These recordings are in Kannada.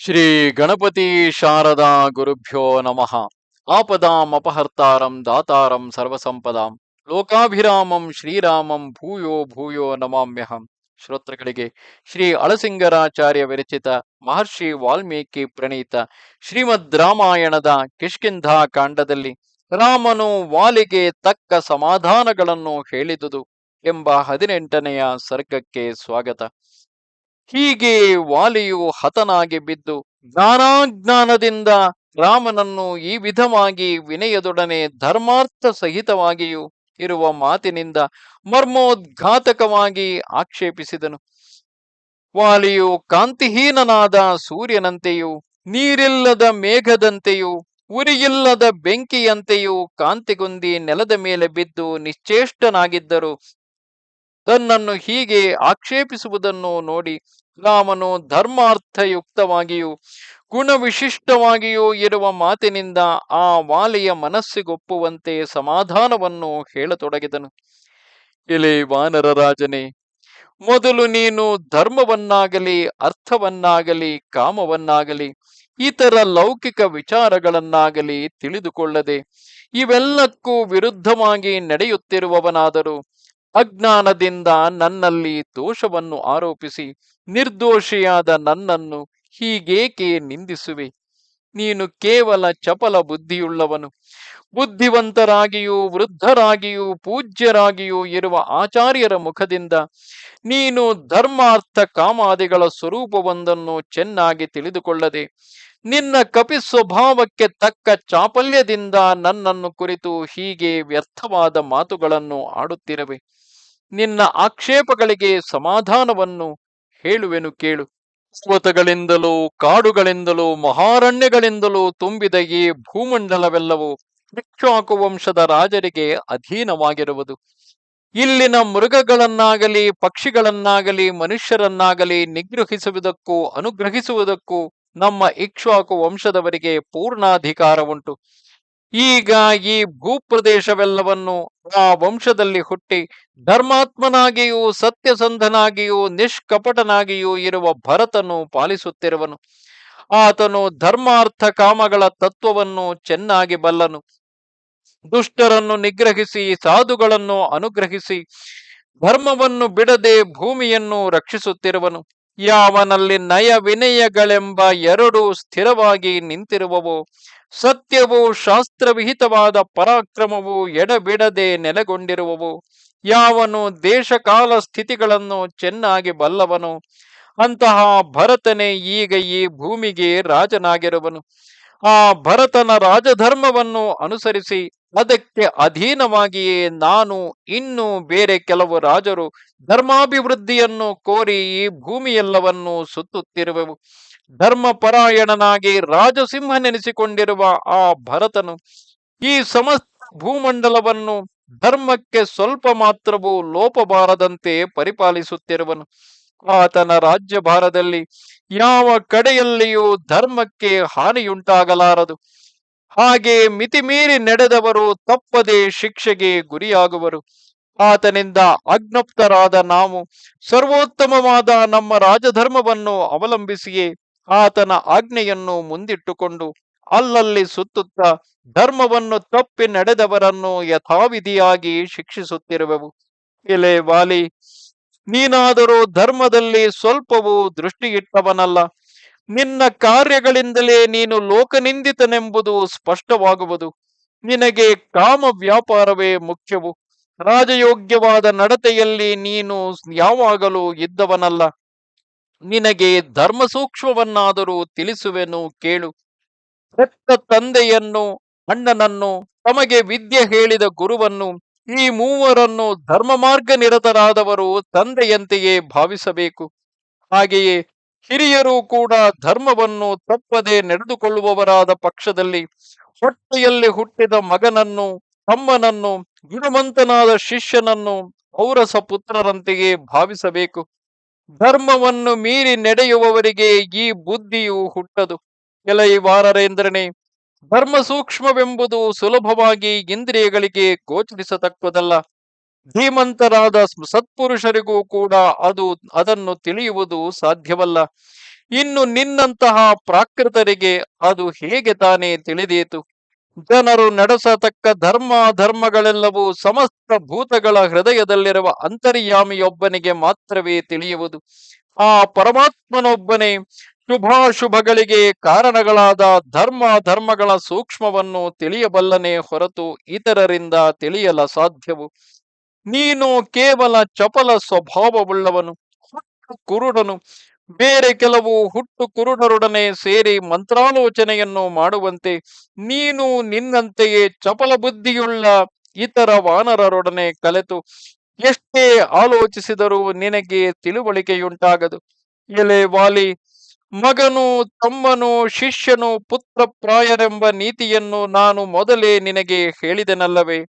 ಶ್ರೀ ಗಣಪತಿ ಶಾರದಾ ಗುರುಭ್ಯೋ ನಮಃ. ಆಪದಾಂ ಅಪಹರ್ತಾರಂ ದಾತಾರಂ ಸರ್ವಸಂಪದಾಂ ಲೋಕಾಭಿರಾಮಂ ಶ್ರೀರಾಮಂ ಭೂಯೋ ಭೂಯೋ ನಮಾಮ್ಯಹಂ. ಶ್ರೋತೃಗಳಿಗೆ ಶ್ರೀ ಅಳಸಿಂಗರಾಚಾರ್ಯ ವಿರಚಿತ ಮಹರ್ಷಿ ವಾಲ್ಮೀಕಿ ಪ್ರಣೀತ ಶ್ರೀಮದ್ ರಾಮಾಯಣದ ಕಿಷ್ಕಿಂಧಾ ಕಾಂಡದಲ್ಲಿ ರಾಮನು ವಾಲಿಗೆ ತಕ್ಕ ಸಮಾಧಾನಗಳನ್ನು ಹೇಳಿದುದು ಎಂಬ 18ನೆಯ ಸರ್ಗಕ್ಕೆ ಸ್ವಾಗತ. ಹೀಗೆ ವಾಲಿಯು ಹತನಾಗಿ ಬಿದ್ದು ಜ್ಞಾನಾಜ್ಞಾನದಿಂದ ರಾಮನನ್ನು ಈ ವಿಧವಾಗಿ ವಿನಯದೊಡನೆ ಧರ್ಮಾರ್ಥ ಸಹಿತವಾಗಿಯೂ ಇರುವ ಮಾತಿನಿಂದ ಮರ್ಮೋದ್ಘಾತಕವಾಗಿ ಆಕ್ಷೇಪಿಸಿದನು. ವಾಲಿಯು ಕಾಂತಿಹೀನನಾದ ಸೂರ್ಯನಂತೆಯೂ ನೀರಿಲ್ಲದ ಮೇಘದಂತೆಯೂ ಉರಿಯಿಲ್ಲದ ಬೆಂಕಿಯಂತೆಯೂ ಕಾಂತಿಗುಂದಿ ನೆಲದ ಮೇಲೆ ಬಿದ್ದು ನಿಶ್ಚೇಷ್ಟನಾಗಿದ್ದರು. ತನ್ನನ್ನು ಹೀಗೆ ಆಕ್ಷೇಪಿಸುವುದನ್ನು ನೋಡಿ ರಾಮನು ಧರ್ಮಾರ್ಥಯುಕ್ತವಾಗಿಯೂ ಗುಣವಿಶಿಷ್ಟವಾಗಿಯೂ ಇರುವ ಮಾತಿನಿಂದ ಆ ವಾಲಿಯ ಮನಸ್ಸಿಗೊಪ್ಪುವಂತೆ ಸಮಾಧಾನವನ್ನು ಹೇಳತೊಡಗಿದನು. ಎಲೆ ವಾನರ ರಾಜನೇ, ಮೊದಲು ನೀನು ಧರ್ಮವನ್ನಾಗಲಿ ಅರ್ಥವನ್ನಾಗಲಿ ಕಾಮವನ್ನಾಗಲಿ ಇತರ ಲೌಕಿಕ ವಿಚಾರಗಳನ್ನಾಗಲಿ ತಿಳಿದುಕೊಳ್ಳದೆ ಇವೆಲ್ಲಕ್ಕೂ ವಿರುದ್ಧವಾಗಿ ನಡೆಯುತ್ತಿರುವವನಾದರೂ ಅಜ್ಞಾನದಿಂದ ನನ್ನಲ್ಲಿ ದೋಷವನ್ನು ಆರೋಪಿಸಿ ನಿರ್ದೋಷಿಯಾದ ನನ್ನನ್ನು ಹೀಗೇಕೆ ನಿಂದಿಸುವೆ? ನೀನು ಕೇವಲ ಚಪಲ ಬುದ್ಧಿಯುಳ್ಳವನು. ಬುದ್ಧಿವಂತರಾಗಿಯೂ ವೃದ್ಧರಾಗಿಯೂ ಪೂಜ್ಯರಾಗಿಯೂ ಇರುವ ಆಚಾರ್ಯರ ಮುಖದಿಂದ ನೀನು ಧರ್ಮಾರ್ಥ ಕಾಮಾದಿಗಳ ಸ್ವರೂಪವೊಂದನ್ನು ಚೆನ್ನಾಗಿ ತಿಳಿದುಕೊಳ್ಳದೆ ನಿನ್ನ ಕಪಿ ಸ್ವಭಾವಕ್ಕೆ ತಕ್ಕ ಚಾಪಲ್ಯದಿಂದ ನನ್ನನ್ನು ಕುರಿತು ಹೀಗೆ ವ್ಯರ್ಥವಾದ ಮಾತುಗಳನ್ನು ಆಡುತ್ತಿರುವೆ. ನಿನ್ನ ಆಕ್ಷೇಪಗಳಿಗೆ ಸಮಾಧಾನವನ್ನು ಹೇಳುವೆನು ಕೇಳು. ಪರ್ವತಗಳಿಂದಲೂ ಕಾಡುಗಳಿಂದಲೂ ಮಹಾರಣ್ಯಗಳಿಂದಲೂ ತುಂಬಿದ ಈ ಭೂಮಂಡಲವೆಲ್ಲವೂ ಇಕ್ಷ್ವಾಕು ವಂಶದ ರಾಜರಿಗೆ ಅಧೀನವಾಗಿರುವುದು. ಇಲ್ಲಿನ ಮೃಗಗಳನ್ನಾಗಲಿ ಪಕ್ಷಿಗಳನ್ನಾಗಲಿ ಮನುಷ್ಯರನ್ನಾಗಲಿ ನಿಗ್ರಹಿಸುವುದಕ್ಕೂ ಅನುಗ್ರಹಿಸುವುದಕ್ಕೂ ನಮ್ಮ ಇಕ್ಷ್ವಾಕು ವಂಶದವರಿಗೆ ಪೂರ್ಣಾಧಿಕಾರ ಉಂಟು. ಈಗ ಈ ಭೂಪ್ರದೇಶವೆಲ್ಲವನ್ನು ಆ ವಂಶದಲ್ಲಿ ಹುಟ್ಟಿ ಧರ್ಮಾತ್ಮನಾಗಿಯೂ ಸತ್ಯಸಂಧನಾಗಿಯೂ ನಿಷ್ಕಪಟನಾಗಿಯೂ ಇರುವ ಭರತನು ಪಾಲಿಸುತ್ತಿರುವನು. ಆತನು ಧರ್ಮಾರ್ಥ ಕಾಮಗಳ ತತ್ವವನ್ನು ಚೆನ್ನಾಗಿ ಬಲ್ಲನು. ದುಷ್ಟರನ್ನು ನಿಗ್ರಹಿಸಿ ಸಾಧುಗಳನ್ನು ಅನುಗ್ರಹಿಸಿ ಧರ್ಮವನ್ನು ಬಿಡದೆ ಭೂಮಿಯನ್ನು ರಕ್ಷಿಸುತ್ತಿರುವನು. ಯಾವನಲ್ಲಿ ನಯ ವಿನಯಗಳೆಂಬ ಎರಡು ಸ್ಥಿರವಾಗಿ ನಿಂತಿರುವವೋ, ಸತ್ಯವೂ ಶಾಸ್ತ್ರವಿಹಿತವಾದ ಪರಾಕ್ರಮವು ಎಡಬಿಡದೆ ನೆಲೆಗೊಂಡಿರುವವು, ಯಾವನು ದೇಶಕಾಲ ಸ್ಥಿತಿಗಳನ್ನು ಚೆನ್ನಾಗಿ ಬಲ್ಲವನು, ಅಂತಹ ಭರತನೇ ಈಗ ಈ ಭೂಮಿಗೆ ರಾಜನಾಗಿರುವನು. ಆ ಭರತನ ರಾಜಧರ್ಮವನ್ನು ಅನುಸರಿಸಿ ಅದಕ್ಕೆ ಅಧೀನವಾಗಿಯೇ ನಾನು ಇನ್ನೂ ಬೇರೆ ಕೆಲವು ರಾಜರು ಧರ್ಮಾಭಿವೃದ್ಧಿಯನ್ನು ಕೋರಿ ಈ ಭೂಮಿಯೆಲ್ಲವನ್ನು ಸುತ್ತುತ್ತಿರುವೆವು. ಧರ್ಮಪರಾಯಣನಾಗಿ ರಾಜಸಿಂಹನೆನಿಸಿಕೊಂಡಿರುವ ಆ ಭರತನು ಈ ಸಮಸ್ತ ಭೂಮಂಡಲವನ್ನು ಧರ್ಮಕ್ಕೆ ಸ್ವಲ್ಪ ಮಾತ್ರವೂ ಲೋಪಬಾರದಂತೆ ಪರಿಪಾಲಿಸುತ್ತಿರುವನು. ಆತನ ರಾಜ್ಯಭಾರದಲ್ಲಿ ಯಾವ ಕಡೆಯಲ್ಲಿಯೂ ಧರ್ಮಕ್ಕೆ ಹಾನಿಯುಂಟಾಗಲಾರದು. ಹಾಗೆ ಮಿತಿಮೀರಿ ನಡೆದವರು ತಪ್ಪದೆ ಶಿಕ್ಷೆಗೆ ಗುರಿಯಾಗುವರು. ಆತನಿಂದ ಅಜ್ಞಪ್ತರಾದ ನಾವು ಸರ್ವೋತ್ತಮವಾದ ನಮ್ಮ ರಾಜಧರ್ಮವನ್ನು ಅವಲಂಬಿಸಿಯೇ ಆತನ ಆಜ್ಞೆಯನ್ನು ಮುಂದಿಟ್ಟುಕೊಂಡು ಅಲ್ಲಲ್ಲಿ ಸುತ್ತುತ್ತಾ ಧರ್ಮವನ್ನು ತಪ್ಪಿ ನಡೆದವರನ್ನು ಯಥಾವಿಧಿಯಾಗಿ ಶಿಕ್ಷಿಸುತ್ತಿರುವೆವು. ಎಲೆ ವಾಲಿ, ನೀನಾದರೂ ಧರ್ಮದಲ್ಲಿ ಸ್ವಲ್ಪವೂ ದೃಷ್ಟಿಯಿಟ್ಟವನಲ್ಲ. ನಿನ್ನ ಕಾರ್ಯಗಳಿಂದಲೇ ನೀನು ಲೋಕನಿಂದಿತನೆಂಬುದು ಸ್ಪಷ್ಟವಾಗುವುದು. ನಿನಗೆ ಕಾಮ ವ್ಯಾಪಾರವೇ ಮುಖ್ಯವು. ರಾಜಯೋಗ್ಯವಾದ ನಡತೆಯಲ್ಲಿ ನೀನು ಯಾವಾಗಲೂ ಇದ್ದವನಲ್ಲ. ನಿನಗೆ ಧರ್ಮ ಸೂಕ್ಷ್ಮವನ್ನಾದರೂ ತಿಳಿಸುವೆನು ಕೇಳು. ಹೆತ್ತ ತಂದೆಯನ್ನು, ಅಣ್ಣನನ್ನು, ತಮಗೆ ವಿದ್ಯೆ ಹೇಳಿದ ಗುರುವನ್ನು, ಈ ಮೂವರನ್ನು ಧರ್ಮ ಮಾರ್ಗ ನಿರತರಾದವರು ತಂದೆಯಂತೆಯೇ ಭಾವಿಸಬೇಕು. ಹಾಗೆಯೇ ಹಿರಿಯರು ಕೂಡ ಧರ್ಮವನ್ನು ತಪ್ಪದೆ ನಡೆದುಕೊಳ್ಳುವವರಾದ ಪಕ್ಷದಲ್ಲಿ ಹೊಟ್ಟೆಯಲ್ಲಿ ಹುಟ್ಟಿದ ಮಗನನ್ನು, ತಮ್ಮನನ್ನು, ಗುಣವಂತನಾದ ಶಿಷ್ಯನನ್ನು ಔರಸ ಪುತ್ರರಂತೆಯೇ ಭಾವಿಸಬೇಕು. ಧರ್ಮವನ್ನು ಮೀರಿ ನಡೆಯುವವರಿಗೆ ಈ ಬುದ್ಧಿಯು ಹುಟ್ಟದು. ಎಲೈ ವಾನರೇಂದ್ರನೇ, ಧರ್ಮ ಸೂಕ್ಷ್ಮವೆಂಬುದು ಸುಲಭವಾಗಿ ಇಂದ್ರಿಯಗಳಿಗೆ ಗೋಚರಿಸತಕ್ಕದಲ್ಲ. ಧೀಮಂತರಾದ ಸತ್ಪುರುಷರಿಗೂ ಕೂಡ ಅದನ್ನು ತಿಳಿಯುವುದು ಸಾಧ್ಯವಲ್ಲ. ಇನ್ನು ನಿನ್ನಂತಹ ಪ್ರಾಕೃತರಿಗೆ ಅದು ಹೇಗೆ ತಾನೇ ತಿಳಿದೀತು? ಜನರು ನಡೆಸತಕ್ಕ ಧರ್ಮಗಳೆಲ್ಲವೂ ಸಮಸ್ತ ಭೂತಗಳ ಹೃದಯದಲ್ಲಿರುವ ಅಂತರ್ಯಾಮಿಯೊಬ್ಬನಿಗೆ ಮಾತ್ರವೇ ತಿಳಿಯುವುದು. ಆ ಪರಮಾತ್ಮನೊಬ್ಬನೇ ಶುಭಾಶುಭಗಳಿಗೆ ಕಾರಣಗಳಾದ ಧರ್ಮಗಳ ಸೂಕ್ಷ್ಮವನ್ನು ತಿಳಿಯಬಲ್ಲನೆ ಹೊರತು ಇತರರಿಂದ ತಿಳಿಯಲ ಸಾಧ್ಯವು. ನೀನು ಕೇವಲ ಚಪಲ ಸ್ವಭಾವವುಳ್ಳವನು, ಹುಟ್ಟು ಕುರುಡನು. ಬೇರೆ ಕೆಲವು ಹುಟ್ಟು ಕುರುಡರೊಡನೆ ಸೇರಿ ಮಂತ್ರಾಲೋಚನೆಯನ್ನು ಮಾಡುವಂತೆ ನೀನು ನಿನ್ನಂತೆಯೇ ಚಪಲ ಬುದ್ಧಿಯುಳ್ಳ ಇತರ ವಾನರರೊಡನೆ ಕಲೆತು ಎಷ್ಟೇ ಆಲೋಚಿಸಿದರೂ ನಿನಗೆ ತಿಳುವಳಿಕೆಯುಂಟಾಗದು. ಎಲೆ ವಾಲಿ, ಮಗನು ತಮ್ಮನು, ಶಿಷ್ಯನು ಪುತ್ರಪ್ರಾಯರೆಂಬ ನೀತಿಯನ್ನು ನಾನು ಮೊದಲೇ ನಿನಗೆ ಹೇಳಿದೆನಲ್ಲವೇ?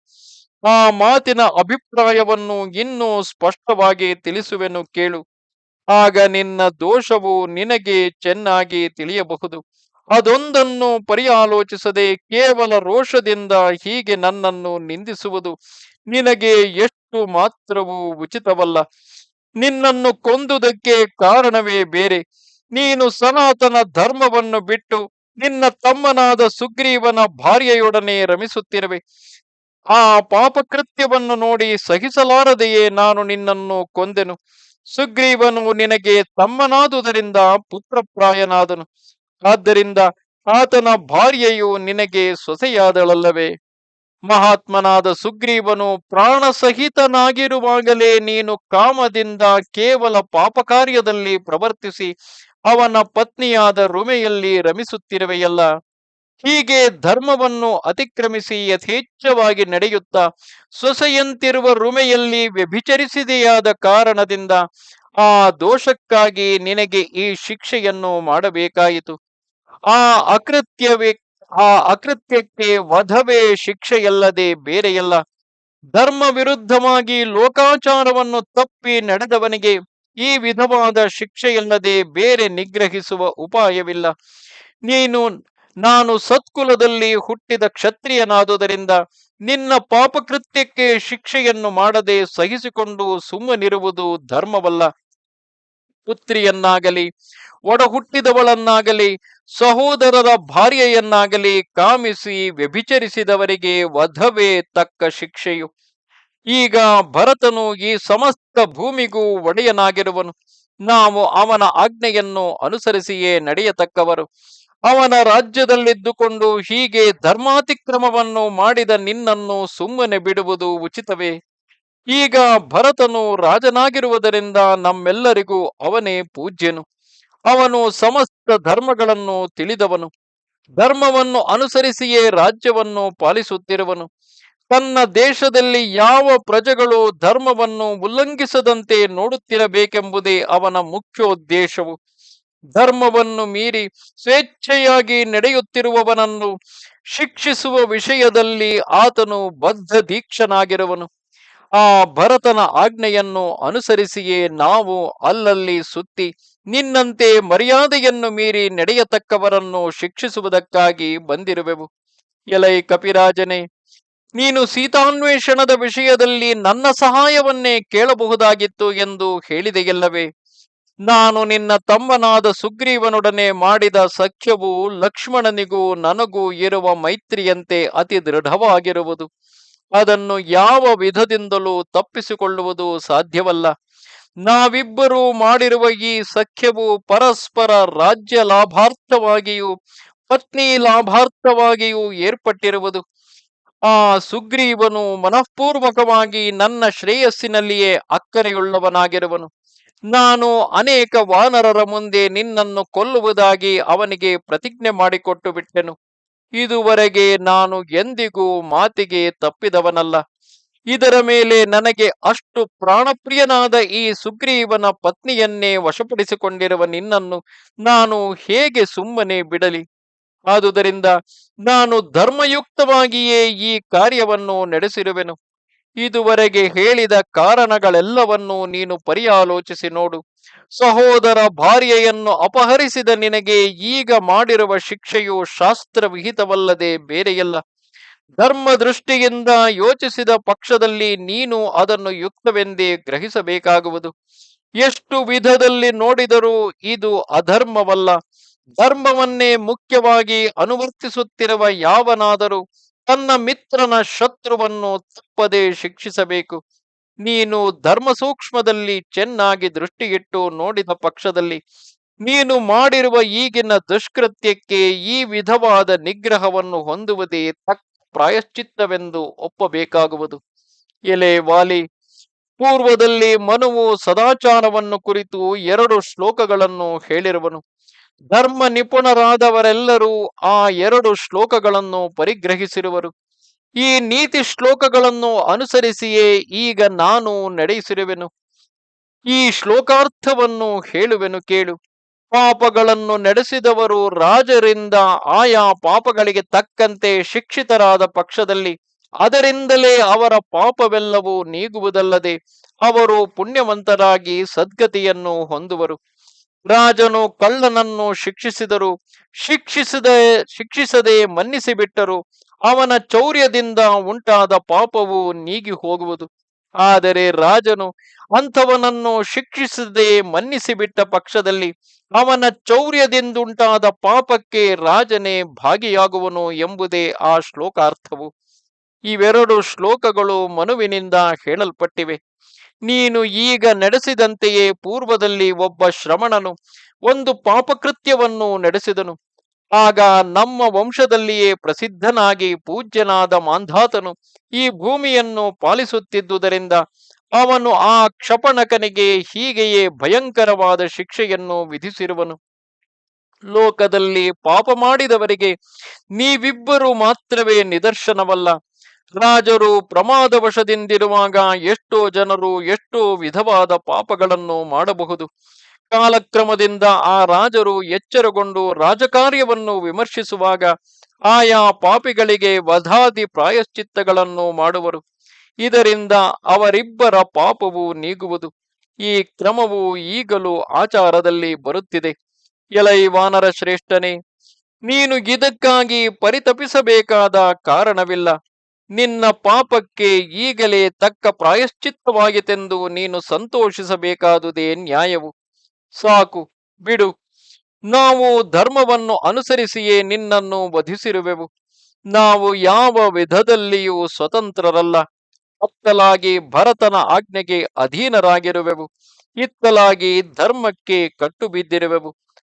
ಆ ಮಾತಿನ ಅಭಿಪ್ರಾಯವನ್ನು ಇನ್ನೂ ಸ್ಪಷ್ಟವಾಗಿ ತಿಳಿಸುವೆನು ಕೇಳು. ಆಗ ನಿನ್ನ ದೋಷವು ನಿನಗೆ ಚೆನ್ನಾಗಿ ತಿಳಿಯಬಹುದು. ಅದೊಂದನ್ನು ಪರ್ಯಾಲೋಚಿಸದೆ ಕೇವಲ ರೋಷದಿಂದ ಹೀಗೆ ನನ್ನನ್ನು ನಿಂದಿಸುವುದು ನಿನಗೆ ಎಷ್ಟು ಮಾತ್ರವೂ ಉಚಿತವಲ್ಲ. ನಿನ್ನನ್ನು ಕೊಂದುದಕ್ಕೆ ಕಾರಣವೇ ಬೇರೆ. ನೀನು ಸನಾತನ ಧರ್ಮವನ್ನು ಬಿಟ್ಟು ನಿನ್ನ ತಮ್ಮನಾದ ಸುಗ್ರೀವನ ಭಾರ್ಯೆಯೊಡನೆ ರಮಿಸುತ್ತಿರುವೆ. ಆ ಪಾಪಕೃತ್ಯವನ್ನು ನೋಡಿ ಸಹಿಸಲಾರದೆಯೇ ನಾನು ನಿನ್ನನ್ನು ಕೊಂದೆನು. ಸುಗ್ರೀವನು ನಿನಗೆ ತಮ್ಮನಾದುದರಿಂದ ಪುತ್ರಪ್ರಾಯನಾದನು. ಆದ್ದರಿಂದ ಆತನ ಭಾರ್ಯೆಯು ನಿನಗೆ ಸೊಸೆಯಾದಳಲ್ಲವೇ? ಮಹಾತ್ಮನಾದ ಸುಗ್ರೀವನು ಪ್ರಾಣ ಸಹಿತನಾಗಿರುವಾಗಲೇ ನೀನು ಕಾಮದಿಂದ ಕೇವಲ ಪಾಪಕಾರ್ಯದಲ್ಲಿ ಪ್ರವರ್ತಿಸಿ ಅವನ ಪತ್ನಿಯಾದ ರುಮೆಯಲ್ಲಿ ರಮಿಸುತ್ತಿರುವೆಯಲ್ಲ. ಹೀಗೆ ಧರ್ಮವನ್ನು ಅತಿಕ್ರಮಿಸಿ ಯಥೇಚ್ಛವಾಗಿ ನಡೆಯುತ್ತಾ ಸೊಸೆಯಂತಿರುವ ರುಮೆಯಲ್ಲಿ ವ್ಯಭಿಚರಿಸಿದೆಯಾದ ಕಾರಣದಿಂದ ಆ ದೋಷಕ್ಕಾಗಿ ನಿನಗೆ ಈ ಶಿಕ್ಷೆಯನ್ನು ಮಾಡಬೇಕಾಯಿತು. ಆ ಅಕೃತ್ಯವೇ ಆ ಅಕೃತ್ಯಕ್ಕೆ ವಧವೇ ಶಿಕ್ಷೆಯಲ್ಲದೆ ಬೇರೆಯಲ್ಲ. ಧರ್ಮ ವಿರುದ್ಧವಾಗಿ ಲೋಕಾಚಾರವನ್ನು ತಪ್ಪಿ ನಡೆದವನಿಗೆ ಈ ವಿಧವಾದ ಶಿಕ್ಷೆಯಲ್ಲದೆ ಬೇರೆ ನಿಗ್ರಹಿಸುವ ಉಪಾಯವಿಲ್ಲ. ನಾನು ಸತ್ಕುಲದಲ್ಲಿ ಹುಟ್ಟಿದ ಕ್ಷತ್ರಿಯನಾದುದರಿಂದ ನಿನ್ನ ಪಾಪಕೃತ್ಯಕ್ಕೆ ಶಿಕ್ಷೆಯನ್ನು ಮಾಡದೆ ಸಹಿಸಿಕೊಂಡು ಸುಮ್ಮನಿರುವುದು ಧರ್ಮವಲ್ಲ. ಪುತ್ರಿಯನ್ನಾಗಲಿ ಒಡ ಹುಟ್ಟಿದವಳನ್ನಾಗಲಿ ಸಹೋದರರ ಭಾರ್ಯೆಯನ್ನಾಗಲಿ ಕಾಮಿಸಿ ವ್ಯಭಿಚರಿಸಿದವರಿಗೆ ವಧವೇ ತಕ್ಕ ಶಿಕ್ಷೆಯು. ಈಗ ಭರತನು ಈ ಸಮಸ್ತ ಭೂಮಿಗೂ ಒಡೆಯನಾಗಿರುವನು. ನಾವು ಅವನ ಆಜ್ಞೆಯನ್ನು ಅನುಸರಿಸಿಯೇ ನಡೆಯತಕ್ಕವರು. ಅವನ ರಾಜ್ಯದಲ್ಲಿದ್ದುಕೊಂಡು ಹೀಗೆ ಧರ್ಮಾತಿಕ್ರಮವನ್ನು ಮಾಡಿದ ನಿನ್ನನ್ನು ಸುಮ್ಮನೆ ಬಿಡುವುದು ಉಚಿತವೇ? ಈಗ ಭರತನು ರಾಜನಾಗಿರುವುದರಿಂದ ನಮ್ಮೆಲ್ಲರಿಗೂ ಅವನೇ ಪೂಜ್ಯನು. ಅವನು ಸಮಸ್ತ ಧರ್ಮಗಳನ್ನು ತಿಳಿದವನು. ಧರ್ಮವನ್ನು ಅನುಸರಿಸಿಯೇ ರಾಜ್ಯವನ್ನು ಪಾಲಿಸುತ್ತಿರುವನು. ತನ್ನ ದೇಶದಲ್ಲಿ ಯಾವ ಪ್ರಜೆಗಳು ಧರ್ಮವನ್ನು ಉಲ್ಲಂಘಿಸದಂತೆ ನೋಡುತ್ತಿರಬೇಕೆಂಬುದೇ ಅವನ ಮುಖ್ಯೋದ್ದೇಶವು. ಧರ್ಮವನ್ನು ಮೀರಿ ಸ್ವೇಚ್ಛೆಯಾಗಿ ನಡೆಯುತ್ತಿರುವವನನ್ನು ಶಿಕ್ಷಿಸುವ ವಿಷಯದಲ್ಲಿ ಆತನು ಬದ್ಧ ದೀಕ್ಷನಾಗಿರುವನು. ಆ ಭರತನ ಆಜ್ಞೆಯನ್ನು ಅನುಸರಿಸಿಯೇ ನಾವು ಅಲ್ಲಲ್ಲಿ ಸುತ್ತಿ ನಿನ್ನಂತೆ ಮರ್ಯಾದೆಯನ್ನು ಮೀರಿ ನಡೆಯತಕ್ಕವರನ್ನು ಶಿಕ್ಷಿಸುವುದಕ್ಕಾಗಿ ಬಂದಿರುವೆವು. ಎಲೈ ಕಪಿರಾಜನೇ, ನೀನು ಸೀತಾನ್ವೇಷಣದ ವಿಷಯದಲ್ಲಿ ನನ್ನ ಸಹಾಯವನ್ನೇ ಕೇಳಬಹುದಾಗಿತ್ತು ಎಂದು ಹೇಳಿದೆಯಲ್ಲವೇ? ನಾನು ನಿನ್ನ ತಮ್ಮನಾದ ಸುಗ್ರೀವನೊಡನೆ ಮಾಡಿದ ಸಖ್ಯವು ಲಕ್ಷ್ಮಣನಿಗೂ ನನಗೂ ಇರುವ ಮೈತ್ರಿಯಂತೆ ಅತಿ ದೃಢವಾಗಿರುವುದು. ಅದನ್ನು ಯಾವ ವಿಧದಿಂದಲೂ ತಪ್ಪಿಸಿಕೊಳ್ಳುವುದು ಸಾಧ್ಯವಲ್ಲ. ನಾವಿಬ್ಬರೂ ಮಾಡಿರುವ ಈ ಸಖ್ಯವು ಪರಸ್ಪರ ರಾಜ್ಯ ಲಾಭಾರ್ಥವಾಗಿಯೂ ಪತ್ನಿ ಲಾಭಾರ್ಥವಾಗಿಯೂ ಏರ್ಪಟ್ಟಿರುವುದು. ಆ ಸುಗ್ರೀವನು ಮನಃಪೂರ್ವಕವಾಗಿ ನನ್ನ ಶ್ರೇಯಸ್ಸಿನಲ್ಲಿಯೇ ಅಕ್ಕರೆಯುಳ್ಳವನಾಗಿರುವನು. ನಾನು ಅನೇಕ ವಾನರರ ಮುಂದೆ ನಿನ್ನನ್ನು ಕೊಲ್ಲುವುದಾಗಿ ಅವನಿಗೆ ಪ್ರತಿಜ್ಞೆ ಮಾಡಿಕೊಟ್ಟು ಬಿಟ್ಟೆನು. ಇದುವರೆಗೆ ನಾನು ಎಂದಿಗೂ ಮಾತಿಗೆ ತಪ್ಪಿದವನಲ್ಲ. ಇದರ ಮೇಲೆ ನನಗೆ ಅಷ್ಟು ಪ್ರಾಣಪ್ರಿಯನಾದ ಈ ಸುಗ್ರೀವನ ಪತ್ನಿಯನ್ನೇ ವಶಪಡಿಸಿಕೊಂಡಿರುವ ನಿನ್ನನ್ನು ನಾನು ಹೇಗೆ ಸುಮ್ಮನೆ ಬಿಡಲಿ? ಆದುದರಿಂದ ನಾನು ಧರ್ಮಯುಕ್ತವಾಗಿಯೇ ಈ ಕಾರ್ಯವನ್ನು ನಡೆಸಿರುವೆನು. ಇದುವರೆಗೆ ಹೇಳಿದ ಕಾರಣಗಳೆಲ್ಲವನ್ನೂ ನೀನು ಪರ್ಯಾಲೋಚಿಸಿ ನೋಡು. ಸಹೋದರ ಭಾರ್ಯೆಯನ್ನು ಅಪಹರಿಸಿದ ನಿನಗೆ ಈಗ ಮಾಡಿರುವ ಶಿಕ್ಷೆಯು ಶಾಸ್ತ್ರವಿಹಿತವಲ್ಲದೆ ಬೇರೆಯಲ್ಲ. ಧರ್ಮ ದೃಷ್ಟಿಯಿಂದ ಯೋಚಿಸಿದ ಪಕ್ಷದಲ್ಲಿ ನೀನು ಅದನ್ನು ಯುಕ್ತವೆಂದೇ ಗ್ರಹಿಸಬೇಕಾಗುವುದು. ಎಷ್ಟು ವಿಧದಲ್ಲಿ ನೋಡಿದರೂ ಇದು ಅಧರ್ಮವಲ್ಲ. ಧರ್ಮವನ್ನೇ ಮುಖ್ಯವಾಗಿ ಅನುವರ್ತಿಸುತ್ತಿರುವ ಯಾವನಾದರೂ ತನ್ನ ಮಿತ್ರನ ಶತ್ರುವನ್ನು ತಪ್ಪದೆ ಶಿಕ್ಷಿಸಬೇಕು. ನೀನು ಧರ್ಮ ಸೂಕ್ಷ್ಮದಲ್ಲಿ ಚೆನ್ನಾಗಿ ದೃಷ್ಟಿಯಿಟ್ಟು ನೋಡಿದ ಪಕ್ಷದಲ್ಲಿ ನೀನು ಮಾಡಿರುವ ಈಗಿನ ದುಷ್ಕೃತ್ಯಕ್ಕೆ ಈ ವಿಧವಾದ ನಿಗ್ರಹವನ್ನು ಹೊಂದುವುದೇ ತಕ್ಕ ಪ್ರಾಯಶ್ಚಿತ್ತವೆಂದು ಒಪ್ಪಬೇಕಾಗುವುದು. ಎಲೆ ವಾಲಿ, ಪೂರ್ವದಲ್ಲಿ ಮನುವು ಸದಾಚಾರವನ್ನು ಕುರಿತು 2 ಶ್ಲೋಕಗಳನ್ನು ಹೇಳಿರುವನು. ಧರ್ಮ ನಿಪುಣರಾದವರೆಲ್ಲರೂ ಆ 2 ಶ್ಲೋಕಗಳನ್ನು ಪರಿಗ್ರಹಿಸಿರುವರು. ಈ ನೀತಿ ಶ್ಲೋಕಗಳನ್ನು ಅನುಸರಿಸಿಯೇ ಈಗ ನಾನು ನಡೆಸಿರುವೆನು. ಈ ಶ್ಲೋಕಾರ್ಥವನ್ನು ಹೇಳುವೆನು ಕೇಳು. ಪಾಪಗಳನ್ನು ನಡೆಸಿದವರು ರಾಜರಿಂದ ಆಯಾ ಪಾಪಗಳಿಗೆ ತಕ್ಕಂತೆ ಶಿಕ್ಷಿತರಾದ ಪಕ್ಷದಲ್ಲಿ ಅದರಿಂದಲೇ ಅವರ ಪಾಪವೆಲ್ಲವೂ ನೀಗುವುದಲ್ಲದೆ ಅವರು ಪುಣ್ಯವಂತರಾಗಿ ಸದ್ಗತಿಯನ್ನು ಹೊಂದುವರು. ರಾಜನು ಕಳ್ಳನನ್ನು ಶಿಕ್ಷಿಸದೆ ಮನ್ನಿಸಿಬಿಟ್ಟರು ಅವನ ಚೌರ್ಯದಿಂದ ಉಂಟಾದ ಪಾಪವು ನೀಗಿ ಹೋಗುವುದು. ಆದರೆ ರಾಜನು ಅಂಥವನನ್ನು ಶಿಕ್ಷಿಸದೆ ಮನ್ನಿಸಿಬಿಟ್ಟ ಪಕ್ಷದಲ್ಲಿ ಅವನ ಚೌರ್ಯದಿಂದುಂಟಾದ ಪಾಪಕ್ಕೆ ರಾಜನೇ ಭಾಗಿಯಾಗುವನು ಎಂಬುದೇ ಆ ಶ್ಲೋಕಾರ್ಥವು. ಇವೆರಡು ಶ್ಲೋಕಗಳು ಮನುವಿನಿಂದ ಹೇಳಲ್ಪಟ್ಟಿವೆ. ನೀನು ಈಗ ನಡೆಸಿದಂತೆಯೇ ಪೂರ್ವದಲ್ಲಿ ಒಬ್ಬ ಶ್ರಮಣನು ಒಂದು ಪಾಪಕೃತ್ಯವನ್ನು ನಡೆಸಿದನು. ಆಗ ನಮ್ಮ ವಂಶದಲ್ಲಿಯೇ ಪ್ರಸಿದ್ಧನಾಗಿ ಪೂಜ್ಯನಾದ ಮಾಂಧಾತನು ಈ ಭೂಮಿಯನ್ನು ಪಾಲಿಸುತ್ತಿದ್ದುದರಿಂದ ಅವನು ಆ ಕ್ಷಪಣಕನಿಗೆ ಹೀಗೆಯೇ ಭಯಂಕರವಾದ ಶಿಕ್ಷೆಯನ್ನು ವಿಧಿಸಿರುವನು. ಲೋಕದಲ್ಲಿ ಪಾಪ ಮಾಡಿದವರಿಗೆ ನೀವಿಬ್ಬರು ಮಾತ್ರವೇ ನಿದರ್ಶನವಲ್ಲ. ರಾಜರು ಪ್ರಮಾದವಶದಿಂದಿರುವಾಗ ಎಷ್ಟೋ ಜನರು ಎಷ್ಟೋ ವಿಧವಾದ ಪಾಪಗಳನ್ನು ಮಾಡಬಹುದು. ಕಾಲಕ್ರಮದಿಂದ ಆ ರಾಜರು ಎಚ್ಚರಗೊಂಡು ರಾಜಕಾರ್ಯವನ್ನು ವಿಮರ್ಶಿಸುವಾಗ ಆಯಾ ಪಾಪಿಗಳಿಗೆ ವಧಾದಿ ಪ್ರಾಯಶ್ಚಿತ್ತಗಳನ್ನು ಮಾಡುವರು. ಇದರಿಂದ ಅವರಿಬ್ಬರ ಪಾಪವು ನೀಗುವುದು. ಈ ಕ್ರಮವು ಈಗಲೂ ಆಚಾರದಲ್ಲಿ ಬರುತ್ತಿದೆ. ಎಲೈ ವಾನರ ಶ್ರೇಷ್ಠನೇ, ನೀನು ಇದಕ್ಕಾಗಿ ಪರಿತಪಿಸಬೇಕಾದ ಕಾರಣವಿಲ್ಲ. ನಿನ್ನ ಪಾಪಕ್ಕೆ ಈಗಲೇ ತಕ್ಕ ಪ್ರಾಯಶ್ಚಿತ್ತವಾಯಿತೆಂದು ನೀನು ಸಂತೋಷಿಸಬೇಕಾದುದೇ ನ್ಯಾಯವು. ಸಾಕು, ಬಿಡು. ನಾವು ಧರ್ಮವನ್ನು ಅನುಸರಿಸಿಯೇ ನಿನ್ನನ್ನು ವಧಿಸಿರುವೆವು. ನಾವು ಯಾವ ವಿಧದಲ್ಲಿಯೂ ಸ್ವತಂತ್ರರಲ್ಲ. ಅತ್ತಲಾಗಿ ಭರತನ ಆಜ್ಞೆಗೆ ಅಧೀನರಾಗಿರುವೆವು, ಇತ್ತಲಾಗಿ ಧರ್ಮಕ್ಕೆ ಕಟ್ಟು ಬಿದ್ದಿರುವೆವು.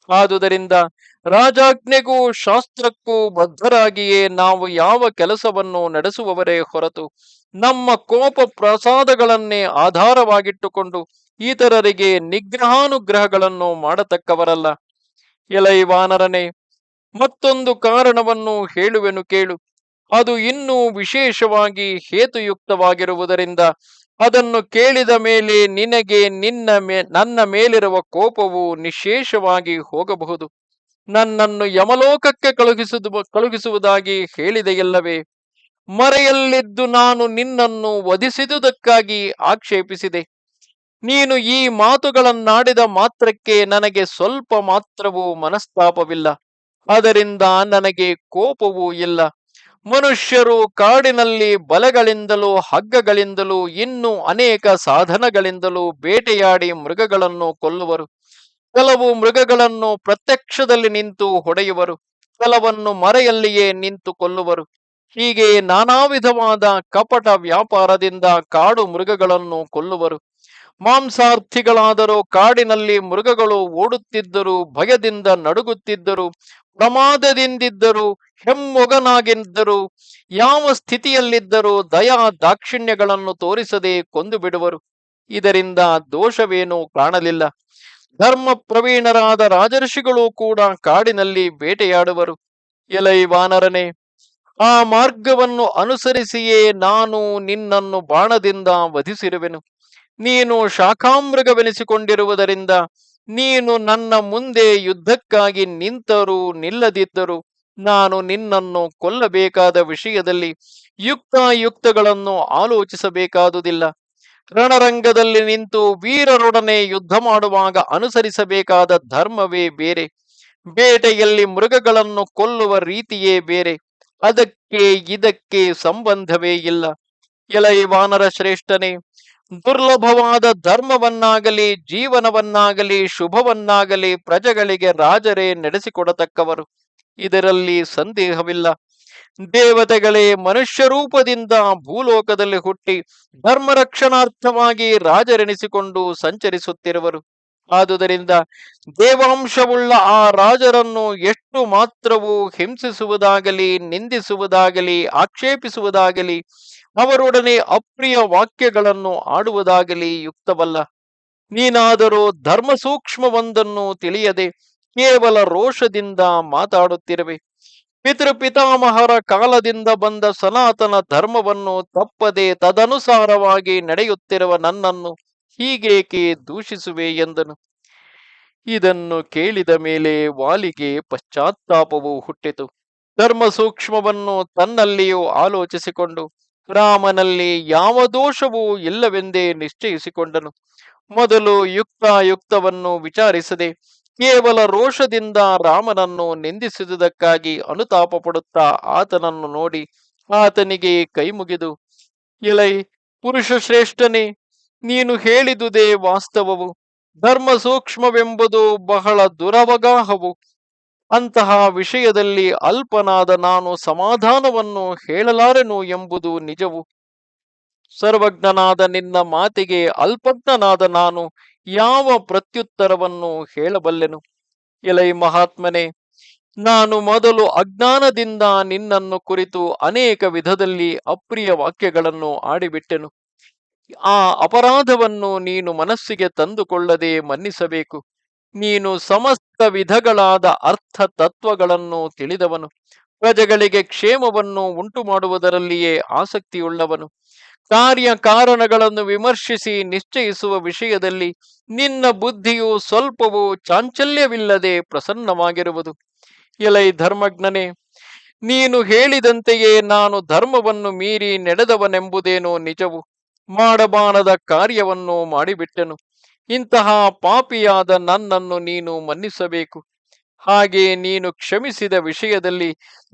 ಆದುದರಿಂದ ರಾಜಾಜ್ಞೆಗೂ ಶಾಸ್ತ್ರಕ್ಕೂ ಬದ್ಧರಾಗಿಯೇ ನಾವು ಯಾವ ಕೆಲಸವನ್ನು ನಡೆಸುವವರೇ ಹೊರತು ನಮ್ಮ ಕೋಪ ಪ್ರಸಾದಗಳನ್ನೇ ಆಧಾರವಾಗಿಟ್ಟುಕೊಂಡು ಇತರರಿಗೆ ನಿಗ್ರಹಾನುಗ್ರಹಗಳನ್ನು ಮಾಡತಕ್ಕವರಲ್ಲ. ಎಲೈ ವಾನರನೇ, ಮತ್ತೊಂದು ಕಾರಣವನ್ನು ಹೇಳುವೆನು ಕೇಳು. ಅದು ಇನ್ನೂ ವಿಶೇಷವಾಗಿ ಹೇತುಯುಕ್ತವಾಗಿರುವುದರಿಂದ ಅದನ್ನು ಕೇಳಿದ ಮೇಲೆ ನಿನಗೆ ನನ್ನ ಮೇಲಿರುವ ಕೋಪವು ನಿಶೇಷವಾಗಿ ಹೋಗಬಹುದು. ನನ್ನನ್ನು ಯಮಲೋಕಕ್ಕೆ ಕಳುಹಿಸುವುದಾಗಿ ಹೇಳಿದೆಯಲ್ಲವೇ? ಮರೆಯಲ್ಲಿದ್ದು ನಾನು ನಿನ್ನನ್ನು ವಧಿಸಿದುದಕ್ಕಾಗಿ ಆಕ್ಷೇಪಿಸಿದೆ. ನೀನು ಈ ಮಾತುಗಳನ್ನಾಡಿದ ಮಾತ್ರಕ್ಕೆ ನನಗೆ ಸ್ವಲ್ಪ ಮಾತ್ರವೂ ಮನಸ್ತಾಪವಿಲ್ಲ. ಅದರಿಂದ ನನಗೆ ಕೋಪವೂ ಇಲ್ಲ. ಮನುಷ್ಯರು ಕಾಡಿನಲ್ಲಿ ಬಲೆಗಳಿಂದಲೂ ಹಗ್ಗಗಳಿಂದಲೂ ಇನ್ನೂ ಅನೇಕ ಸಾಧನಗಳಿಂದಲೂ ಬೇಟೆಯಾಡಿ ಮೃಗಗಳನ್ನು ಕೊಲ್ಲುವರು. ಕೆಲವು ಮೃಗಗಳನ್ನು ಪ್ರತ್ಯಕ್ಷದಲ್ಲಿ ನಿಂತು ಹೊಡೆಯುವರು, ಕೆಲವನ್ನು ಮರೆಯಲ್ಲಿಯೇ ನಿಂತು ಕೊಲ್ಲುವರು. ಹೀಗೆ ನಾನಾ ವಿಧವಾದ ಕಪಟ ವ್ಯಾಪಾರದಿಂದ ಕಾಡು ಮೃಗಗಳನ್ನು ಕೊಲ್ಲುವರು. ಮಾಂಸಾರ್ಥಿಗಳಾದರೂ ಕಾಡಿನಲ್ಲಿ ಮೃಗಗಳು ಓಡುತ್ತಿದ್ದರೂ, ಭಯದಿಂದ ನಡುಗುತ್ತಿದ್ದರು, ಪ್ರಮಾದದಿಂದಿದ್ದರು, ಹೆಮ್ಮೊಗನಾಗಿದ್ದರು, ಯಾವ ಸ್ಥಿತಿಯಲ್ಲಿದ್ದರೂ ದಯಾ ದಾಕ್ಷಿಣ್ಯಗಳನ್ನು ತೋರಿಸದೆ ಕೊಂದು ಬಿಡುವರು. ಇದರಿಂದ ದೋಷವೇನೂ ಕಾಣಲಿಲ್ಲ. ಧರ್ಮ ಪ್ರವೀಣರಾದ ರಾಜರ್ಷಿಗಳು ಕೂಡ ಕಾಡಿನಲ್ಲಿ ಬೇಟೆಯಾಡುವರು. ಎಲೈ ವಾನರನೇ, ಆ ಮಾರ್ಗವನ್ನು ಅನುಸರಿಸಿಯೇ ನಾನು ನಿನ್ನನ್ನು ಬಾಣದಿಂದ ವಧಿಸಿರುವೆನು. ನೀನು ಶಾಖಾಮೃಗವೆನಿಸಿಕೊಂಡಿರುವುದರಿಂದ ನೀನು ನನ್ನ ಮುಂದೆ ಯುದ್ಧಕ್ಕಾಗಿ ನಿಂತರೂ ನಿಲ್ಲದಿದ್ದರೂ ನಾನು ನಿನ್ನನ್ನು ಕೊಲ್ಲಬೇಕಾದ ವಿಷಯದಲ್ಲಿ ಯುಕ್ತಾಯುಕ್ತಗಳನ್ನು ಆಲೋಚಿಸಬೇಕಾದುದಿಲ್ಲ. ರಣರಂಗದಲ್ಲಿ ನಿಂತು ವೀರರೊಡನೆ ಯುದ್ಧ ಮಾಡುವಾಗ ಅನುಸರಿಸಬೇಕಾದ ಧರ್ಮವೇ ಬೇರೆ. ಬೇಟೆಯಲ್ಲಿ ಮೃಗಗಳನ್ನು ಕೊಲ್ಲುವ ರೀತಿಯೇ ಬೇರೆ. ಅದಕ್ಕೆ ಇದಕ್ಕೆ ಸಂಬಂಧವೇ ಇಲ್ಲ. ಎಲೈ ವಾನರ ಶ್ರೇಷ್ಠನೇ, ದುರ್ಲಭವಾದ ಧರ್ಮವನ್ನಾಗಲಿ ಜೀವನವನ್ನಾಗಲಿ ಶುಭವನ್ನಾಗಲಿ ಪ್ರಜೆಗಳಿಗೆ ರಾಜರೇ ನಡೆಸಿಕೊಡತಕ್ಕವರು. ಇದರಲ್ಲಿ ಸಂದೇಹವಿಲ್ಲ. ದೇವತೆಗಳೇ ಮನುಷ್ಯ ರೂಪದಿಂದ ಭೂಲೋಕದಲ್ಲಿ ಹುಟ್ಟಿ ಧರ್ಮ ರಕ್ಷಣಾರ್ಥವಾಗಿ ರಾಜರೆನಿಸಿಕೊಂಡು ಸಂಚರಿಸುತ್ತಿರುವರು. ಆದುದರಿಂದ ದೇವಾಂಶವುಳ್ಳ ಆ ರಾಜರನ್ನು ಎಷ್ಟು ಮಾತ್ರವೂ ಹಿಂಸಿಸುವುದಾಗಲಿ ನಿಂದಿಸುವುದಾಗಲಿ ಆಕ್ಷೇಪಿಸುವುದಾಗಲಿ ಅವರೊಡನೆ ಅಪ್ರಿಯ ವಾಕ್ಯಗಳನ್ನು ಆಡುವುದಾಗಲಿ ಯುಕ್ತವಲ್ಲ. ನೀನಾದರೂ ಧರ್ಮ ಸೂಕ್ಷ್ಮವೊಂದನ್ನು ತಿಳಿಯದೆ ಕೇವಲ ರೋಷದಿಂದ ಮಾತಾಡುತ್ತಿರುವೆ. ಪಿತೃಪಿತಾಮಹರ ಕಾಲದಿಂದ ಬಂದ ಸನಾತನ ಧರ್ಮವನ್ನು ತಪ್ಪದೆ ತದನುಸಾರವಾಗಿ ನಡೆಯುತ್ತಿರುವ ನನ್ನನ್ನು ಹೀಗೇಕೆ ದೂಷಿಸುವೆ ಎಂದನು. ಇದನ್ನು ಕೇಳಿದ ಮೇಲೆ ವಾಲಿಗೆ ಪಶ್ಚಾತ್ತಾಪವು ಹುಟ್ಟಿತು. ಧರ್ಮ ಸೂಕ್ಷ್ಮವನ್ನು ತನ್ನಲ್ಲಿಯೂ ಆಲೋಚಿಸಿಕೊಂಡು ರಾಮನಲ್ಲಿ ಯಾವ ದೋಷವೂ ಇಲ್ಲವೆಂದೇ ನಿಶ್ಚಯಿಸಿಕೊಂಡನು. ಮೊದಲು ಯುಕ್ತಾಯುಕ್ತವನ್ನು ವಿಚಾರಿಸದೆ ಕೇವಲ ರೋಷದಿಂದ ರಾಮನನ್ನು ನಿಂದಿಸಿದುದಕ್ಕಾಗಿ ಅನುತಾಪ ಪಡುತ್ತಾ ಆತನನ್ನು ನೋಡಿ ಆತನಿಗೆ ಕೈಮುಗಿದು, ಎಲೈ ಪುರುಷ ಶ್ರೇಷ್ಠನೇ, ನೀನು ಹೇಳಿದುದೇ ವಾಸ್ತವವು. ಧರ್ಮ ಸೂಕ್ಷ್ಮವೆಂಬುದು ಬಹಳ ದುರವಗಾಹವು. ಅಂತಹ ವಿಷಯದಲ್ಲಿ ಅಲ್ಪನಾದ ನಾನು ಸಮಾಧಾನವನ್ನು ಹೇಳಲಾರೆನು ಎಂಬುದು ನಿಜವು. ಸರ್ವಜ್ಞನಾದ ನಿನ್ನ ಮಾತಿಗೆ ಅಲ್ಪಜ್ಞನಾದ ನಾನು ಯಾವ ಪ್ರತ್ಯುತ್ತರವನ್ನು ಹೇಳಬಲ್ಲೆನು? ಎಲೈ ಮಹಾತ್ಮನೇ, ನಾನು ಮೊದಲು ಅಜ್ಞಾನದಿಂದ ನಿನ್ನನ್ನು ಕುರಿತು ಅನೇಕ ವಿಧದಲ್ಲಿ ಅಪ್ರಿಯ ವಾಕ್ಯಗಳನ್ನು ಆಡಿಬಿಟ್ಟೆನು. ಆ ಅಪರಾಧವನ್ನು ನೀನು ಮನಸ್ಸಿಗೆ ತಂದುಕೊಳ್ಳದೆ ಮನ್ನಿಸಬೇಕು. ನೀನು ಸಮಸ್ತ ವಿಧಗಳಾದ ಅರ್ಥ ತತ್ವಗಳನ್ನು ತಿಳಿದವನು. ಪ್ರಜೆಗಳಿಗೆ ಕ್ಷೇಮವನ್ನು ಉಂಟು ಮಾಡುವುದರಲ್ಲಿಯೇ ಆಸಕ್ತಿಯುಳ್ಳವನು. ಕಾರ್ಯ ಕಾರಣಗಳನ್ನು ವಿಮರ್ಶಿಸಿ ನಿಶ್ಚಯಿಸುವ ವಿಷಯದಲ್ಲಿ ನಿನ್ನ ಬುದ್ಧಿಯು ಸ್ವಲ್ಪವೂ ಚಾಂಚಲ್ಯವಿಲ್ಲದೆ ಪ್ರಸನ್ನವಾಗಿರುವುದು. ಎಲೈ ಧರ್ಮಜ್ಞನೇ, ನೀನು ಹೇಳಿದಂತೆಯೇ ನಾನು ಧರ್ಮವನ್ನು ಮೀರಿ ನಡೆದವನೆಂಬುದೇನೋ ನಿಜವು. ಮಾಡಬಾರದ ಕಾರ್ಯವನ್ನು ಮಾಡಿಬಿಟ್ಟೆನು. ಇಂತಹ ಪಾಪಿಯಾದ ನನ್ನನ್ನು ನೀನು ಮನ್ನಿಸಬೇಕು. ಹಾಗೆ ನೀನು ಕ್ಷಮಿಸಿದ ವಿಷಯದಲ್ಲಿ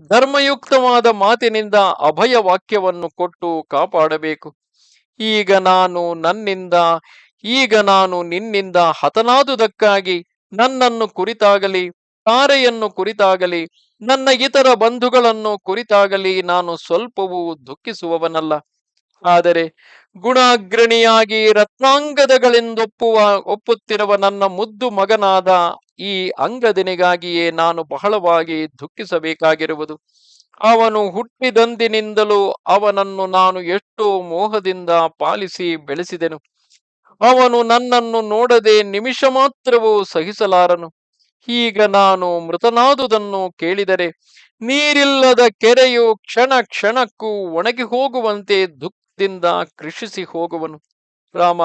ಧರ್ಮಯುಕ್ತವಾದ ಮಾತಿನಿಂದ ಅಭಯ ವಾಕ್ಯವನ್ನು ಕೊಟ್ಟು ಕಾಪಾಡಬೇಕು. ಈಗ ನಾನು ನಿನ್ನಿಂದ ಹತನಾದುದಕ್ಕಾಗಿ ನನ್ನನ್ನು ಕುರಿತಾಗಲಿ ತಾರೆಯನ್ನು ಕುರಿತಾಗಲಿ ನನ್ನ ಇತರ ಬಂಧುಗಳನ್ನು ಕುರಿತಾಗಲಿ ನಾನು ಸ್ವಲ್ಪವೂ ದುಃಖಿಸುವವನಲ್ಲ. ಆದರೆ ಗುಣಾಗ್ರಣಿಯಾಗಿ ಒಪ್ಪುತ್ತಿರುವ ನನ್ನ ಮುದ್ದು ಮಗನಾದ ಈ ಅಂಗದನಿಗಾಗಿಯೇ ನಾನು ಬಹಳವಾಗಿ ದುಃಖಿಸಬೇಕಾಗಿರುವುದು. ಅವನು ಹುಟ್ಟಿದಂದಿನಿಂದಲೂ ಅವನನ್ನು ನಾನು ಎಷ್ಟೋ ಮೋಹದಿಂದ ಪಾಲಿಸಿ ಬೆಳೆಸಿದೆನು. ಅವನು ನನ್ನನ್ನು ನೋಡದೆ ನಿಮಿಷ ಮಾತ್ರವೂ ಸಹಿಸಲಾರನು. ಈಗ ನಾನು ಮೃತನಾದುದನ್ನು ಕೇಳಿದರೆ ನೀರಿಲ್ಲದ ಕೆರೆಯು ಕ್ಷಣ ಕ್ಷಣಕ್ಕೂ ಒಣಗಿ ಹೋಗುವಂತೆ ದುಃಖದಿಂದ ಕೃಷಿಸಿ ಹೋಗುವನು. ರಾಮ,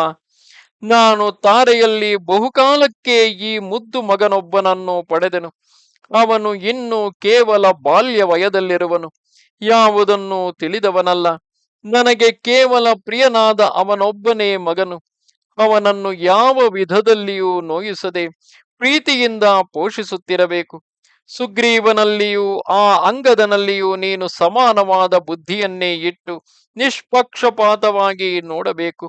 ನಾನು ತಾರೆಯಲ್ಲಿ ಬಹುಕಾಲಕ್ಕೆ ಈ ಮುದ್ದು ಮಗನೊಬ್ಬನನ್ನು ಪಡೆದೆನು. ಅವನು ಇನ್ನು ಕೇವಲ ಬಾಲ್ಯ ವಯದಲ್ಲಿರುವನು. ಯಾವುದನ್ನು ತಿಳಿದವನಲ್ಲ. ನನಗೆ ಕೇವಲ ಪ್ರಿಯನಾದ ಅವನೊಬ್ಬನೇ ಮಗನು. ಅವನನ್ನು ಯಾವ ವಿಧದಲ್ಲಿಯೂ ನೋಯಿಸದೆ ಪ್ರೀತಿಯಿಂದ ಪೋಷಿಸುತ್ತಿರಬೇಕು. ಸುಗ್ರೀವನಲ್ಲಿಯೂ ಆ ಅಂಗದನಲ್ಲಿಯೂ ನೀನು ಸಮಾನವಾದ ಬುದ್ಧಿಯನ್ನೇ ಇಟ್ಟು ನಿಷ್ಪಕ್ಷಪಾತವಾಗಿ ನೋಡಬೇಕು.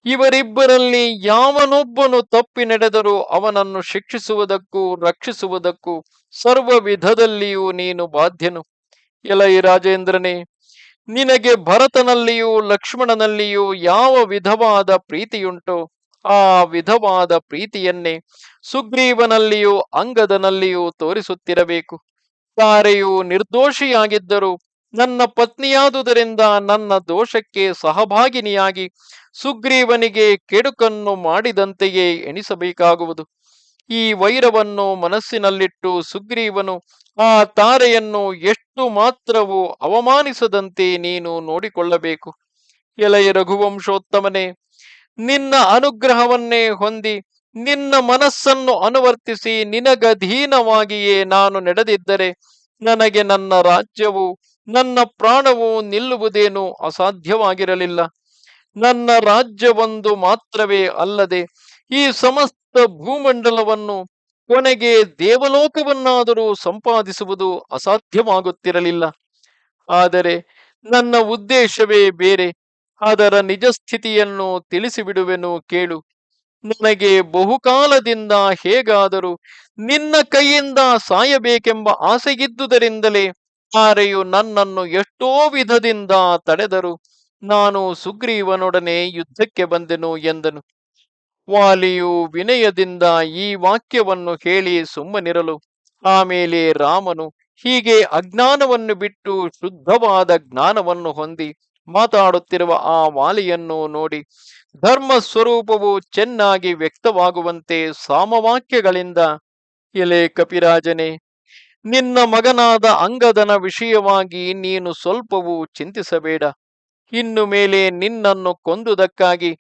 ಇವರಿಬ್ಬರಲ್ಲಿ ಯಾವನೊಬ್ಬನು ತಪ್ಪಿ ನಡೆದರೂ ಅವನನ್ನು ಶಿಕ್ಷಿಸುವುದಕ್ಕೂ ರಕ್ಷಿಸುವುದಕ್ಕೂ ಸರ್ವ ವಿಧದಲ್ಲಿಯೂ ನೀನು ಬಾಧ್ಯನು. ಎಲೈ ರಾಜೇಂದ್ರನೇ, ನಿನಗೆ ಭರತನಲ್ಲಿಯೂ ಲಕ್ಷ್ಮಣನಲ್ಲಿಯೂ ಯಾವ ವಿಧವಾದ ಪ್ರೀತಿಯುಂಟೋ ಆ ವಿಧವಾದ ಪ್ರೀತಿಯನ್ನೇ ಸುಗ್ರೀವನಲ್ಲಿಯೂ ಅಂಗದನಲ್ಲಿಯೂ ತೋರಿಸುತ್ತಿರಬೇಕು. ತಾರೆಯು ನಿರ್ದೋಷಿಯಾಗಿದ್ದರೂ ನನ್ನ ಪತ್ನಿಯಾದುದರಿಂದ ನನ್ನ ದೋಷಕ್ಕೆ ಸಹಭಾಗಿನಿಯಾಗಿ ಸುಗ್ರೀವನಿಗೆ ಕೆಡುಕನ್ನು ಮಾಡಿದಂತೆಯೇ ಎಣಿಸಬೇಕಾಗುವುದು. ಈ ವೈರವನ್ನು ಮನಸ್ಸಿನಲ್ಲಿಟ್ಟು ಸುಗ್ರೀವನು ಆ ತಾರೆಯನ್ನು ಎಷ್ಟು ಮಾತ್ರವೂ ಅವಮಾನಿಸದಂತೆ ನೀನು ನೋಡಿಕೊಳ್ಳಬೇಕು. ಎಲೈ ರಘುವಂಶೋತ್ತಮನೇ, ನಿನ್ನ ಅನುಗ್ರಹವನ್ನೇ ಹೊಂದಿ ನಿನ್ನ ಮನಸ್ಸನ್ನು ಅನುವರ್ತಿಸಿ ನಿನಗಧೀನವಾಗಿಯೇ ನಾನು ನಡೆದಿದ್ದರೆ ನನಗೆ ನನ್ನ ರಾಜ್ಯವು ನನ್ನ ಪ್ರಾಣವು ನಿಲ್ಲುವುದೇನೂ ಅಸಾಧ್ಯವಾಗಿರಲಿಲ್ಲ. ನನ್ನ ರಾಜ್ಯವೊಂದು ಮಾತ್ರವೇ ಅಲ್ಲದೆ ಈ ಸಮಸ್ತ ಭೂಮಂಡಲವನ್ನು, ಕೊನೆಗೆ ದೇವಲೋಕವನ್ನಾದರೂ ಸಂಪಾದಿಸುವುದು ಅಸಾಧ್ಯವಾಗುತ್ತಿರಲಿಲ್ಲ. ಆದರೆ ನನ್ನ ಉದ್ದೇಶವೇ ಬೇರೆ. ಅದರ ನಿಜ ಸ್ಥಿತಿಯನ್ನು ತಿಳಿಸಿಬಿಡುವೆನು ಕೇಳು. ನನಗೆ ಬಹುಕಾಲದಿಂದ ಹೇಗಾದರೂ ನಿನ್ನ ಕೈಯಿಂದ ಸಾಯಬೇಕೆಂಬ ಆಸೆಗಿದ್ದುದರಿಂದಲೇ ಆರೆಯು ನನ್ನನ್ನು ಎಷ್ಟೋ ವಿಧದಿಂದ ತಡೆದರು ನಾನು ಸುಗ್ರೀವನೊಡನೆ ಯುದ್ಧಕ್ಕೆ ಬಂದೆನು ಎಂದನು. ವಾಲಿಯು ವಿನಯದಿಂದ ಈ ವಾಕ್ಯವನ್ನು ಹೇಳಿ ಸುಮ್ಮನಿರಲು, ಆಮೇಲೆ ರಾಮನು ಹೀಗೆ ಅಜ್ಞಾನವನ್ನು ಬಿಟ್ಟು ಶುದ್ಧವಾದ ಜ್ಞಾನವನ್ನು ಹೊಂದಿ ಮಾತಾಡುತ್ತಿರುವ ಆ ವಾಲಿಯನ್ನು ನೋಡಿ ಧರ್ಮ ಸ್ವರೂಪವು ಚೆನ್ನಾಗಿ ವ್ಯಕ್ತವಾಗುವಂತೆ ಸಾಮವಾಕ್ಯಗಳಿಂದ, ಎಲೆ ಕಪಿರಾಜನೇ, ನಿನ್ನ ಮಗನಾದ ಅಂಗದನ ವಿಷಯವಾಗಿ ನೀನು ಸ್ವಲ್ಪವೂ ಚಿಂತಿಸಬೇಡ. ಇನ್ನು ಮೇಲೆ ನಿನ್ನನ್ನು ಕೊಂದುದಕ್ಕಾಗಿ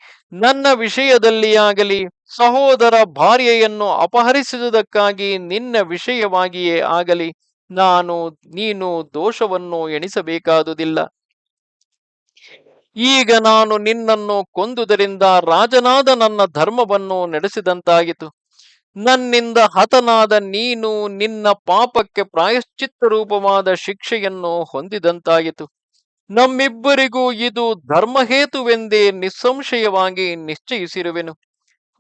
ನನ್ನ ವಿಷಯದಲ್ಲಿಯಾಗಲಿ ಸಹೋದರ ಭಾರ್ಯೆಯನ್ನು ಅಪಹರಿಸುವುದಕ್ಕಾಗಿ ನಿನ್ನ ವಿಷಯವಾಗಿಯೇ ಆಗಲಿ ನೀನು ದೋಷವನ್ನು ಎಣಿಸಬೇಕಾದುದಿಲ್ಲ. ಈಗ ನಾನು ನಿನ್ನನ್ನು ಕೊಂದುದರಿಂದ ರಾಜನಾದ ನನ್ನ ಧರ್ಮವನ್ನು ನಡೆಸಿದಂತಾಗಿತು. ನನ್ನಿಂದ ಹತನಾದ ನೀನು ನಿನ್ನ ಪಾಪಕ್ಕೆ ಪ್ರಾಯಶ್ಚಿತ್ತ ರೂಪವಾದ ಶಿಕ್ಷೆಯನ್ನು ಹೊಂದಿದಂತಾಯಿತು. ನಮ್ಮಿಬ್ಬರಿಗೂ ಇದು ಧರ್ಮಹೇತುವೆಂದೇ ನಿಸ್ಸಂಶಯವಾಗಿ ನಿಶ್ಚಯಿಸಿರುವೆನು.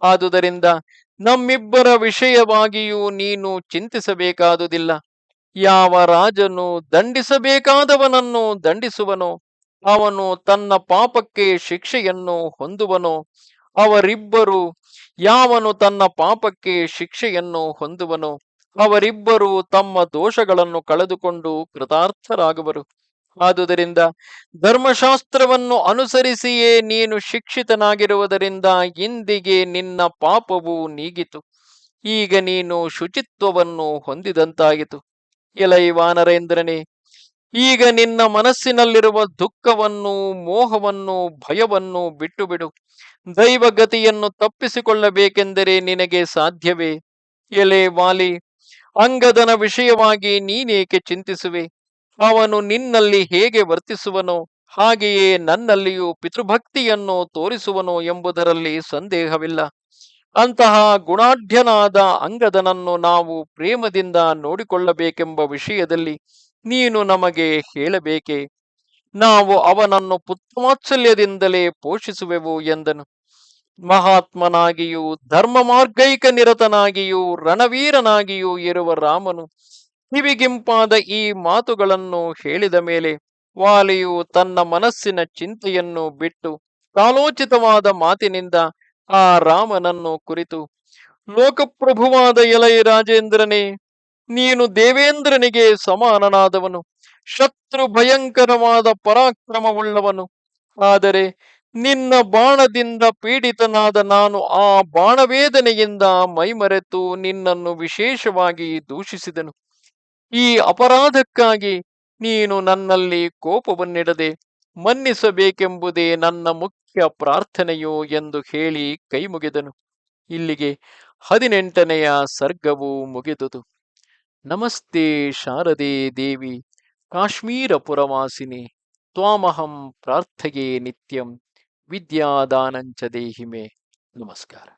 ಆದುದರಿಂದ ನಮ್ಮಿಬ್ಬರ ವಿಷಯವಾಗಿಯೂ ನೀನು ಚಿಂತಿಸಬೇಕಾದುದಿಲ್ಲ. ಯಾವ ರಾಜನು ದಂಡಿಸಬೇಕಾದವನನ್ನು ದಂಡಿಸುವನೋ ಅವನು ತನ್ನ ಪಾಪಕ್ಕೆ ಶಿಕ್ಷೆಯನ್ನು ಹೊಂದುವನೋ ಅವರಿಬ್ಬರು ಯಾವನು ತನ್ನ ಪಾಪಕ್ಕೆ ಶಿಕ್ಷೆಯನ್ನು ಹೊಂದುವನೋ ಅವರಿಬ್ಬರು ತಮ್ಮ ದೋಷಗಳನ್ನು ಕಳೆದುಕೊಂಡು ಕೃತಾರ್ಥರಾಗುವರು. ಆದುದರಿಂದ ಧರ್ಮಶಾಸ್ತ್ರವನ್ನು ಅನುಸರಿಸಿಯೇ ನೀನು ಶಿಕ್ಷಿತನಾಗಿರುವುದರಿಂದ ಇಂದಿಗೆ ನಿನ್ನ ಪಾಪವು ನೀಗಿತು. ಈಗ ನೀನು ಶುಚಿತ್ವವನ್ನು ಹೊಂದಿದಂತಾಯಿತು. ಎಲೈ ವಾನರೇಂದ್ರನೇ, ಈಗ ನಿನ್ನ ಮನಸ್ಸಿನಲ್ಲಿರುವ ದುಃಖವನ್ನು, ಮೋಹವನ್ನು, ಭಯವನ್ನು ಬಿಟ್ಟು ಬಿಡು. ದೈವಗತಿಯನ್ನು ತಪ್ಪಿಸಿಕೊಳ್ಳಬೇಕೆಂದರೆ ನಿನಗೆ ಸಾಧ್ಯವೇ? ಎಲೆ ವಾಲಿ, ಅಂಗದನ ವಿಷಯವಾಗಿ ನೀನೇಕೆ ಚಿಂತಿಸುವೆ? ಅವನು ನಿನ್ನಲ್ಲಿ ಹೇಗೆ ವರ್ತಿಸುವನೋ ಹಾಗೆಯೇ ನನ್ನಲ್ಲಿಯೂ ಪಿತೃಭಕ್ತಿಯನ್ನು ತೋರಿಸುವನೋ ಎಂಬುದರಲ್ಲಿ ಸಂದೇಹವಿಲ್ಲ. ಅಂತಹ ಗುಣಾಢ್ಯನಾದ ಅಂಗದನನ್ನು ನಾವು ಪ್ರೇಮದಿಂದ ನೋಡಿಕೊಳ್ಳಬೇಕೆಂಬ ವಿಷಯದಲ್ಲಿ ನೀನು ನಮಗೆ ಹೇಳಬೇಕೆ? ನಾವು ಅವನನ್ನು ಪುತ್ರವಾತ್ಸಲ್ಯದಿಂದಲೇ ಪೋಷಿಸುವೆವು ಎಂದನು. ಮಹಾತ್ಮನಾಗಿಯೂ ಧರ್ಮ ಮಾರ್ಗೈಕ ನಿರತನಾಗಿಯೂ ರಣವೀರನಾಗಿಯೂ ಇರುವ ರಾಮನು ಕಿವಿಗಿಂಪಾದ ಈ ಮಾತುಗಳನ್ನು ಹೇಳಿದ ಮೇಲೆ ವಾಲಿಯು ತನ್ನ ಮನಸ್ಸಿನ ಚಿಂತೆಯನ್ನು ಬಿಟ್ಟು ಕಾಲೋಚಿತವಾದ ಮಾತಿನಿಂದ ಆ ರಾಮನನ್ನು ಕುರಿತು, ಲೋಕಪ್ರಭುವಾದ ಎಲೈ ರಾಜೇಂದ್ರನೇ, ನೀನು ದೇವೇಂದ್ರನಿಗೆ ಸಮಾನನಾದವನು, ಶತ್ರು ಭಯಂಕರವಾದ ಪರಾಕ್ರಮವುಳ್ಳವನು. ಆದರೆ ನಿನ್ನ ಬಾಣದಿಂದ ಪೀಡಿತನಾದ ನಾನು ಆ ಬಾಣವೇದನೆಯಿಂದ ಮೈಮರೆತು ನಿನ್ನನ್ನು ವಿಶೇಷವಾಗಿ ದೂಷಿಸಿದನು. ಈ ಅಪರಾಧಕ್ಕಾಗಿ ನೀನು ನನ್ನಲ್ಲಿ ಕೋಪವನ್ನಿಡದೆ ಮನ್ನಿಸಬೇಕೆಂಬುದೇ ನನ್ನ ಮುಖ್ಯ ಪ್ರಾರ್ಥನೆಯು ಎಂದು ಹೇಳಿ ಕೈಮುಗಿದನು. ಇಲ್ಲಿಗೆ 18ನೆಯ ಸರ್ಗವು ಮುಗಿದುದು. ನಮಸ್ತೆ ಶಾರದೆ ದೇವಿ ಕಾಶ್ಮೀರ ಪುರವಾಸಿನಿ ತ್ವಾಮಹಂ ಪ್ರಾರ್ಥಯೇ ನಿತ್ಯಂ ವಿದ್ಯಾದಾನಂಚ ದೇಹಿಮೆ. ನಮಸ್ಕಾರ.